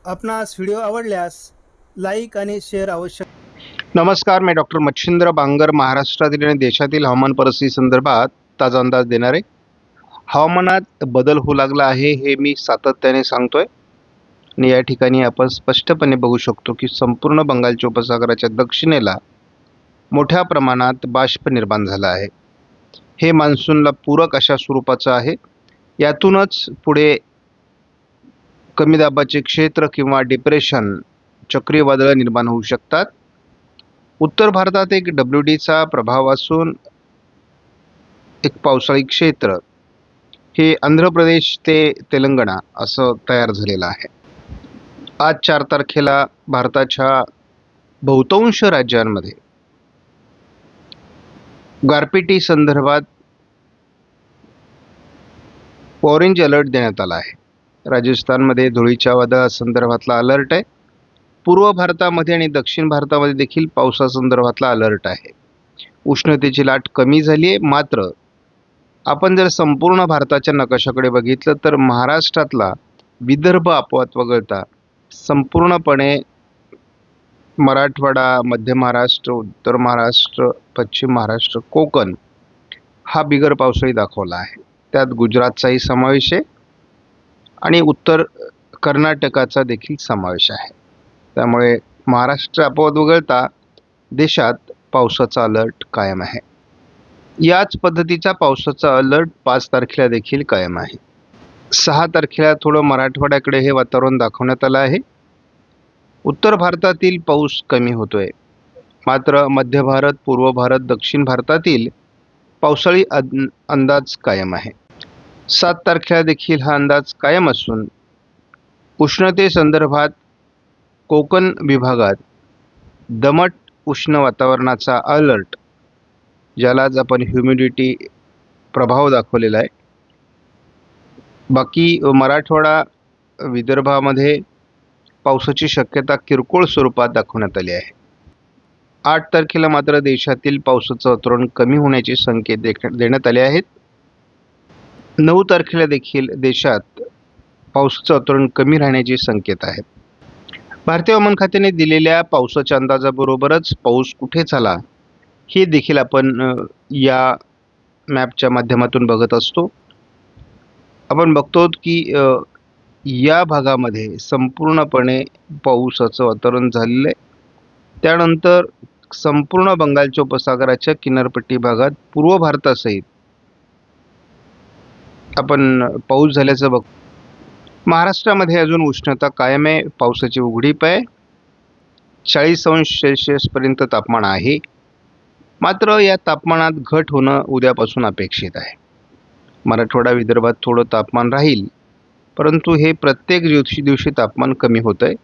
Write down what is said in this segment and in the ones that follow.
आपणास व्हिडिओ आवडल्यास लाईक आणि शेअर अवश्य. नमस्कार, मी डॉक्टर मच्छिंद्र बांगर महाराष्ट्रातील आणि देशातील हवामान परिस्थिती संदर्भात ताजा अंदाज देणार आहे. हवामानात बदल होऊ लागला आहे हे मी सातत्याने सांगतोय आणि या ठिकाणी आपण स्पष्टपणे बघू शकतो की संपूर्ण बंगालच्या उपसागराच्या दक्षिणेला मोठ्या प्रमाणात बाष्प निर्माण झाला आहे. हे मान्सूनला पूरक अशा स्वरूपाचं आहे. यातूनच पुढे कमी दाबाचे क्षेत्र किंवा डिप्रेशन चक्रीय वादळं निर्माण होऊ शकतात. उत्तर भारतात एक WDचा प्रभाव असून एक पावसाळी क्षेत्र हे आंध्र प्रदेश ते तेलंगणा असं तयार झालेलं आहे. आज 4 तारखेला भारताच्या बहुतांश राज्यांमध्ये गारपिटी संदर्भात ऑरेंज अलर्ट देण्यात आला आहे. राजस्थानमध्ये धुळीच्या वादळासंदर्भातला अलर्ट आहे. पूर्व भारतामध्ये आणि दक्षिण भारतामध्ये देखील पावसासंदर्भातला अलर्ट आहे. उष्णतेची लाट कमी झाली आहे. मात्र आपण जर संपूर्ण भारताच्या नकाशाकडे बघितलं तर महाराष्ट्रातला विदर्भ आपोआप वगळता संपूर्णपणे मराठवाडा, मध्य महाराष्ट्र, उत्तर महाराष्ट्र, पश्चिम महाराष्ट्र, कोकण हा बिगर पावसाळी दाखवला आहे. त्यात गुजरातचाही समावेश आहे आणि उत्तर कर्नाटकाचा देखील समावेश आहे. त्यामुळे महाराष्ट्र आपोआप वगळता देशात पावसाचा अलर्ट कायम आहे. याच पद्धतीचा पावसाचा अलर्ट 5 तारखेला देखील कायम आहे. 6 तारखेला थोडं मराठवाड्याकडे हे वातावरण दाखवण्यात आलं आहे. उत्तर भारतातील पाऊस कमी होतोय. मात्र मध्य भारत, पूर्व भारत, दक्षिण भारतातील पावसाळी अंदाज कायम आहे. 7 तारखेला देखील हा अंदाज कायम असून उष्णतेसंदर्भात कोकण विभागात दमट उष्ण वातावरणाचा अलर्ट, ज्यालाच आपण ह्युमिडिटी प्रभाव दाखवलेला आहे. बाकी मराठवाडा, विदर्भामध्ये पावसाची शक्यता किरकोळ स्वरूपात दाखवण्यात आली आहे. 8 तारखेला मात्र देशातील पावसाचं वातावरण कमी होण्याचे संकेत देण्यात आले आहेत. 9 तारखेला देखील देशात पावसाचं वातावरण कमी राहण्याचे संकेत आहेत. भारतीय हवामान खात्याने दिलेल्या पावसाच्या अंदाजाबरोबरच पाऊस कुठे झाला हे देखील आपण या मॅपच्या माध्यमातून बघत असतो. आपण बघतो की या भागामध्ये संपूर्णपणे पावसाचं वातावरण झालेलं आहे. त्यानंतर संपूर्ण बंगालच्या उपसागराच्या किनारपट्टी भागात पूर्व भारतासहित आपण पाऊस झाल्याचं बघतो. महाराष्ट्रामध्ये अजून उष्णता कायम आहे. पावसाची उघडीप आहे. 40° पर्यंत तापमान आहे. मात्र या तापमानात घट होणं उद्यापासून अपेक्षित आहे. मराठवाडा, विदर्भात थोडं तापमान राहील, परंतु हे प्रत्येक दिवशी तापमान कमी होत आहे.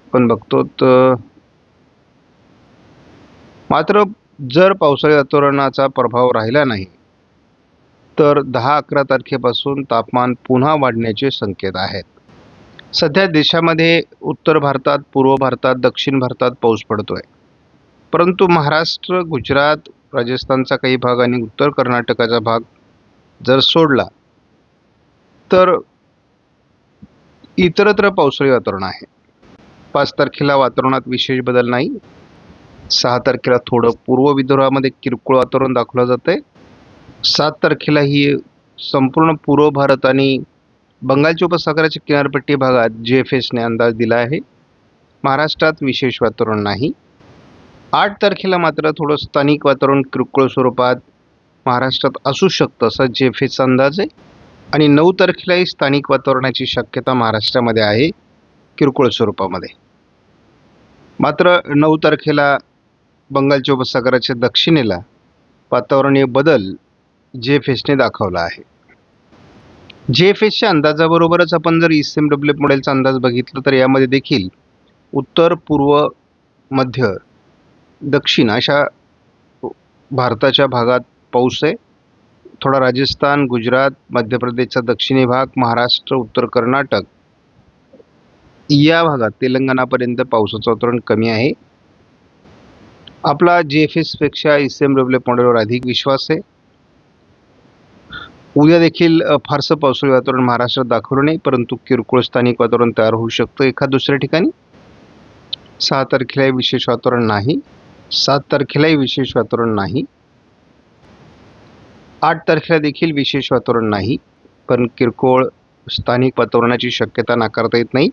आपण बघतो मात्र जर पावसाळी वातावरणाचा प्रभाव राहिला नाही तर 10-11 तारखेपासून तापमान पुन्हा वाढण्याचे संकेत आहेत. सध्या देशामध्ये उत्तर भारतात, पूर्व भारतात, दक्षिण भारतात पाऊस पडतोय. परंतु महाराष्ट्र, गुजरात, राजस्थानचा काही भाग आणि उत्तर कर्नाटकाचा भाग जर सोडला तर इतरत्र पावसाळी वातावरण आहे. 5 तारखेला वातावरणात विशेष बदल नाही. 6 तारखेला थोडं पूर्व विदर्भामध्ये किरकोळ वातावरण दाखवलं जात आहे. 7 तारखेला ही संपूर्ण पूर्व भारत आणि बंगालच्या उपसागराच्या किनारपट्टी भागात GFSने अंदाज दिला आहे. महाराष्ट्रात विशेष वातावरण नाही. 8 तारखेला मात्र थोडं स्थानिक वातावरण किरकोळ स्वरूपात महाराष्ट्रात असू शकतं असा GFSचा अंदाज आहे. आणि 9 तारखेलाही स्थानिक वातावरणाची शक्यता महाराष्ट्रामध्ये आहे किरकोळ स्वरूपामध्ये. मात्र 9 तारखेला बंगालच्या उपसागराच्या दक्षिणेला वातावरणीय बदल GFSने दाखवला आहे. GFSच्या अंदाजाबरोबरच आपण जर ECMW मॉडेलचा अंदाज बघितला तर यामध्ये देखील उत्तर, पूर्व, मध्य, दक्षिण अशा भारताच्या भागात पाऊस आहे. थोडा राजस्थान, गुजरात, मध्य प्रदेशचा दक्षिणी भाग, महाराष्ट्र, उत्तर कर्नाटक या भागात तेलंगणापर्यंत पावसाचं वातावरण कमी आहे. आपला GFSपेक्षा ECMW मॉडेलवर अधिक विश्वास आहे. उद्या देखील फारसं पावसाळी वातावरण महाराष्ट्रात दाखवलं नाही, परंतु किरकोळ स्थानिक वातावरण तयार होऊ शकतं एखाद दुसऱ्या ठिकाणी. 6 तारखेलाही विशेष वातावरण नाही. 7 तारखेलाही विशेष वातावरण नाही. 8 तारखेला देखील विशेष वातावरण नाही, पण किरकोळ स्थानिक वातावरणाची शक्यता नाकारता येत नाही.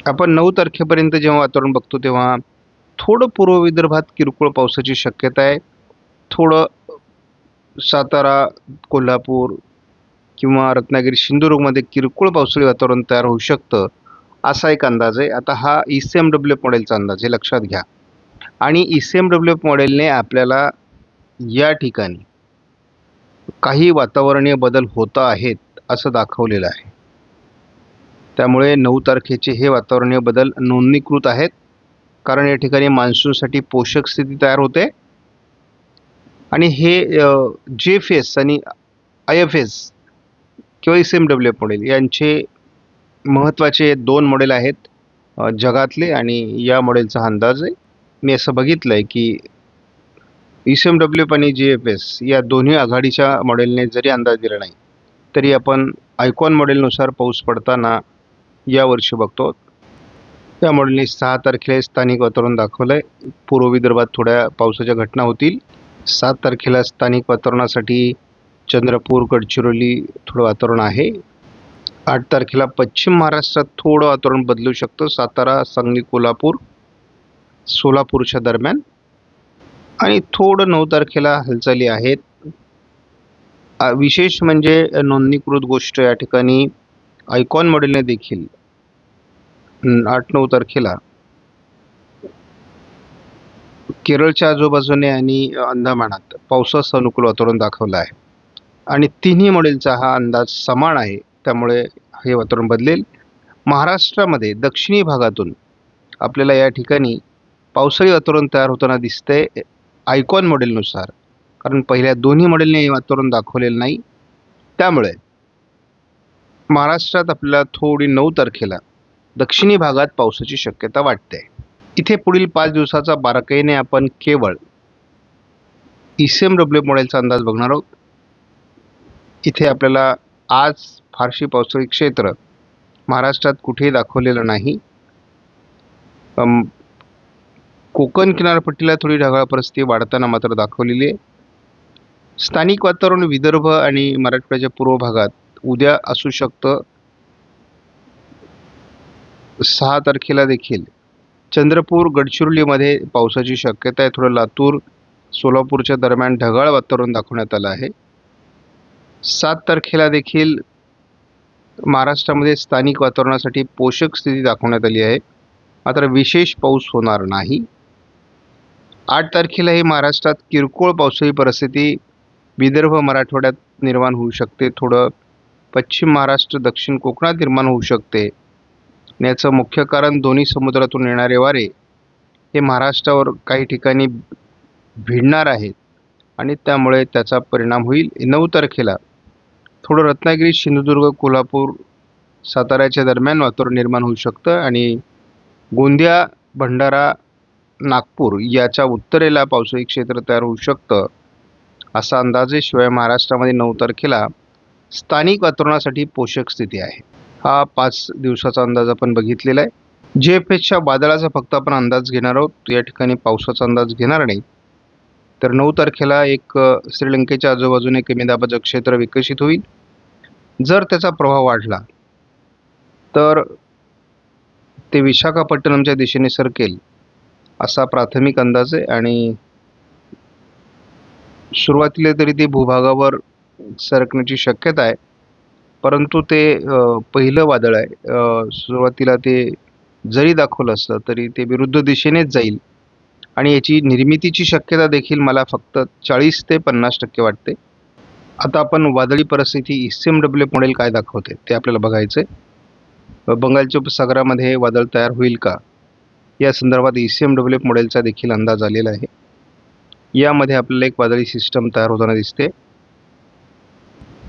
आपण 9 तारखेपर्यंत जेव्हा वातावरण बघतो तेव्हा थोडं पूर्व विदर्भात किरकोळ पावसाची शक्यता आहे. थोडं सातारा, कोल्हापूर किंवा रत्नागिरी, सिंधुदुर्गमध्ये किरकोळ पावसाळी वातावरण तयार होऊ शकतं, असा एक अंदाज आहे. आता हा ECMWF मॉडेलचा अंदाज आहे, लक्षात घ्या. आणि ECMWF मॉडेलने आपल्याला या ठिकाणी काही वातावरणीय बदल होत आहेत असं दाखवलेलं आहे. त्यामुळे 9 तारखेचे हे वातावरणीय बदल नोंदणीकृत आहेत, कारण या ठिकाणी मान्सूनसाठी पोषक स्थिती तयार होते. आणि हे JFS आणि IFS किंवा ECMWF मॉडेल यांचे महत्त्वाचे 2 मॉडेल आहेत जगातले, आणि या मॉडेलचा अंदाज आहे. मी असं बघितलं आहे की ECMWF आणि JFS या दोन्ही आघाडीच्या मॉडेलने जरी अंदाज दिला नाही, तरी आपण आयकॉन मॉडेलनुसार पाऊस पडताना यावर्षी बघतो. या मॉडेलने 6 तारखेला स्थानिक वातावरण दाखवलं आहे. पूर्व विदर्भात थोड्या पावसाच्या घटना होतील. 7 तारखेला स्थानिक वातावरणासाठी चंद्रपूर, गडचिरोली थोडं वातावरण आहे. 8 तारखेला पश्चिम महाराष्ट्रात थोडं वातावरण बदलू शकतं. सातारा, सांगली, कोल्हापूर, सोलापूरच्या दरम्यान. आणि थोडं 9 तारखेला हालचाली आहेत. विशेष म्हणजे नोंदणीकृत गोष्ट या ठिकाणी आयकॉन मॉडेलने देखील 8-9 तारखेला केरळच्या आजूबाजूने आणि अंदमानात पावसाचं अनुकूल वातावरण दाखवलं आहे. आणि तिन्ही मॉडेलचा हा अंदाज समान आहे, त्यामुळे हे वातावरण बदलेल. महाराष्ट्रामध्ये दक्षिणी भागातून आपल्याला या ठिकाणी पावसाळी वातावरण तयार होताना दिसतंय आयकॉन मॉडेलनुसार, कारण पहिल्या दोन्ही मॉडेलने हे वातावरण दाखवलेलं नाही. त्यामुळे महाराष्ट्रात आपल्याला थोडी 9 तारखेला दक्षिणी भागात पावसाची शक्यता वाटते. इथे पुढील 5 दिवसाचा बारकाईने आपण केवळ ECMWF मॉडेलचा अंदाज बघणार आहोत. इथे आपल्याला आज फारशी पावसाळी क्षेत्र महाराष्ट्रात कुठेही दाखवलेलं नाही. कोकण किनारपट्टीला थोडी ढगाळ परिस्थिती वाढताना मात्र दाखवलेली आहे. स्थानिक वातावरण विदर्भ आणि मराठवाड्याच्या पूर्व भागात उद्या असू शकतं. 6 तारखेला देखील चंद्रपूर, गडचिरोलीमध्ये पावसाची शक्यता आहे. थोडं लातूर, सोलापूरच्या दरम्यान ढगाळ वातावरण दाखवण्यात आलं आहे. 7 तारखेला देखील महाराष्ट्रामध्ये स्थानिक वातावरणासाठी पोषक स्थिती दाखवण्यात आली आहे, मात्र विशेष पाऊस होणार नाही. 8 तारखेलाही महाराष्ट्रात किरकोळ पावसाळी परिस्थिती विदर्भ, मराठवाड्यात निर्माण होऊ शकते. थोडं पश्चिम महाराष्ट्र, दक्षिण कोकणात निर्माण होऊ शकते. याचं मुख्य कारण दोन्ही समुद्रातून येणारे वारे हे महाराष्ट्रावर काही ठिकाणी भिडणार आहेत आणि त्यामुळे त्याचा परिणाम होईल. 9 तारखेला थोडं रत्नागिरी, सिंधुदुर्ग, कोल्हापूर, साताऱ्याच्या दरम्यान वातावरण निर्माण होऊ शकतं आणि गोंदिया, भंडारा, नागपूर याच्या उत्तरेला पावसाळी क्षेत्र तयार होऊ शकतं असा अंदाज आहे. शिवाय महाराष्ट्रामध्ये 9 तारखेला स्थानिक वातावरणासाठी पोषक स्थिती आहे. हा 5 दिवसाचा अंदाज आपण बघितलेला आहे. JFSच्या वादळाचा फक्त आपण अंदाज घेणार आहोत, या ठिकाणी पावसाचा अंदाज घेणार नाही. तर 9 तारखेला एक श्रीलंकेच्या आजूबाजूने कमी दाबाचं क्षेत्र विकसित होईल. जर त्याचा प्रभाव वाढला तर ते विशाखापट्टणमच्या दिशेने सरकेल असा प्राथमिक अंदाज आहे. आणि सुरुवातीला तरी ते भूभागावर सरकण्याची शक्यता आहे, परंतु ते पहिलं वादळ आहे. सुरुवातीला ते जरी दाखवलं असलं तरी ते विरुद्ध दिशेनेच जाईल आणि याची निर्मितीची शक्यता देखील मला फक्त 40 ते 50% वाटते. आता आपण वादळी परिस्थिती ECMWF मॉडेल काय दाखवते ते आपल्याला बघायचं आहे. बंगालच्या उपसागरामध्ये वादळ तयार होईल का या संदर्भात ECMWF मॉडेलचा देखील अंदाज आलेला आहे. यामध्ये आपल्याला एक वादळी सिस्टम तयार होताना दिसते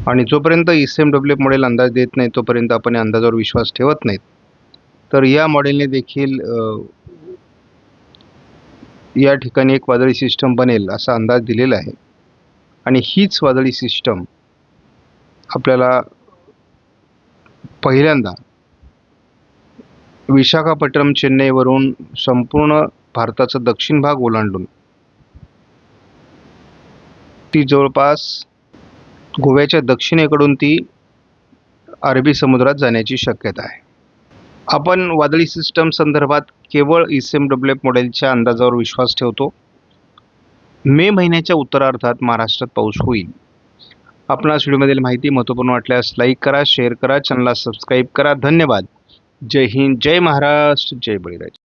आणि जोपर्यंत ECMWF मॉडेल अंदाज देत नाही तोपर्यंत आपण या अंदाजावर विश्वास ठेवत नाहीत. तर या मॉडेलने देखील या ठिकाणी एक वादळी सिस्टम बनेल असा अंदाज दिलेला आहे आणि हीच वादळी सिस्टम आपल्याला पहिल्यांदा विशाखापट्टणम चेन्नईवरून संपूर्ण भारताचा दक्षिण भाग ओलांडून ती जवळपास गोव्याच्या दक्षिणेकडून ती अरबी समुद्रात जाण्याची शक्यता आहे. आपण वादळी सिस्टम संदर्भात केवळ ECMWF मॉडेलच्या अंदाजावर विश्वास ठेवतो. मे महिन्याच्या उत्तरार्धात महाराष्ट्रात पाऊस होईल. आपणास व्हिडिओमधील माहिती महत्त्वपूर्ण वाटल्यास लाईक करा, शेअर करा, चॅनलला सबस्क्राईब करा. धन्यवाद. जय हिंद, जय महाराष्ट्र, जय बळीराजा.